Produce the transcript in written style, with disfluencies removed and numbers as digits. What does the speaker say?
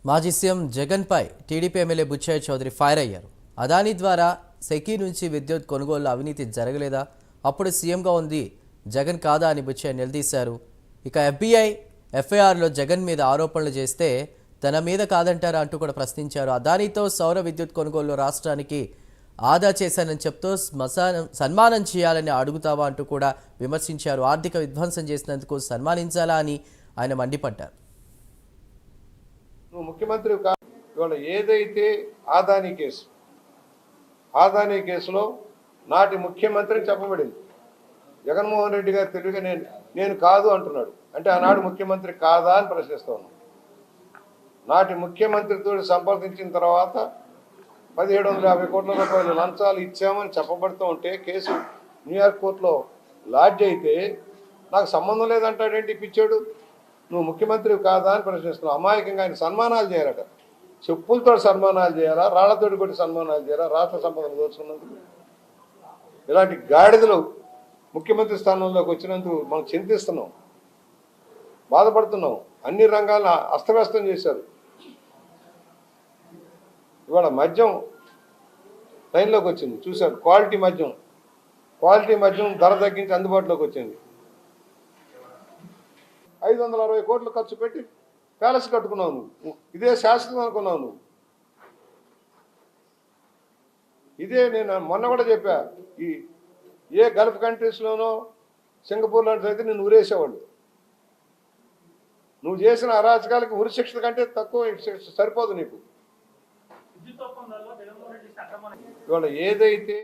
మాజీ సీఎం జగన్పై TDP MLA Butchaiah Chowdary fire అయ్యారు. అదానీ ద్వారా సెకీ నుంచి విద్యుత్ కొనుగోలు అవినీతి జరగలేదా? అప్పుడు సీఎంగా ఉంది జగన్ కాదా అని బుచ్చయ్య నిలదీశారు. ఇక ఎఫ్బీఐ ఎఫ్ఐఆర్లో జగన్ మీద ఆరోపణలు చేస్తే తన మీద కాదంటారా అంటూ కూడా ప్రశ్నించారు. అదానీతో సౌర విద్యుత్ కొనుగోలు రాష్ట్రానికి ఆదా చేశానని చెప్తూ సన్మానం చేయాలని అడుగుతావా అంటూ కూడా విమర్శించారు. ఆర్థిక విధ్వంసం చేసినందుకు సన్మానించాలా అని ఆయన మండిపడ్డారు. నువ్వు ముఖ్యమంత్రి ఇవాళ ఏదైతే ఆదానీ కేసులో నాటి ముఖ్యమంత్రిని చెప్పబడింది. జగన్మోహన్ రెడ్డి గారు తెలివిగా నేను కాదు అంటున్నాడు. అంటే ఆనాడు ముఖ్యమంత్రి కాదా అని ప్రశ్నిస్తూ ఉన్నాం. నాటి ముఖ్యమంత్రితో సంప్రదించిన తర్వాత 1750 కోట్ల రూపాయలు లంచాలు ఇచ్చామని చెప్పబడుతూ ఉంటే కేసు న్యూయార్క్ కోర్టులో లాడ్జ్ అయితే నాకు సంబంధం లేదంటాడేంటి పిచ్చాడు. నువ్వు ముఖ్యమంత్రి కాదా అని ప్రశ్నిస్తున్నావు. అమాయకంగా ఆయన సన్మానాలు చేయాలట. చెప్పులతో సన్మానాలు చేయాలా, రాళ్లతోటి కొట్టి సన్మానాలు చేయాలా? రాష్ట్ర సంపదను దోచుకున్నందుకు ఇలాంటి గాడిదలు ముఖ్యమంత్రి స్థానంలోకి వచ్చినందుకు మనం చింతిస్తున్నాం, బాధపడుతున్నాం. అన్ని రంగాలను అస్తవ్యస్తం చేశారు. ఇవాళ మద్యం లైన్లోకి వచ్చింది, చూశారు. క్వాలిటీ మద్యం ధర తగ్గించి అందుబాటులోకి వచ్చింది. 560 కోట్లు ఖర్చు పెట్టి ప్యాలెస్ కట్టుకున్నావు నువ్వు. ఇదే శాశ్వతం అనుకున్నావు నువ్వు. ఇదే నేను మొన్న కూడా చెప్పా, ఈ ఏ గల్ఫ్ కంట్రీస్లోనో సింగపూర్ లాంటి అయితే నేను ఊరేసేవాళ్ళు. నువ్వు చేసిన అరాచకాలకి ఉరిశిక్ష కంటే తక్కువ సరిపోదు నీకు. ఇవాళ ఏదైతే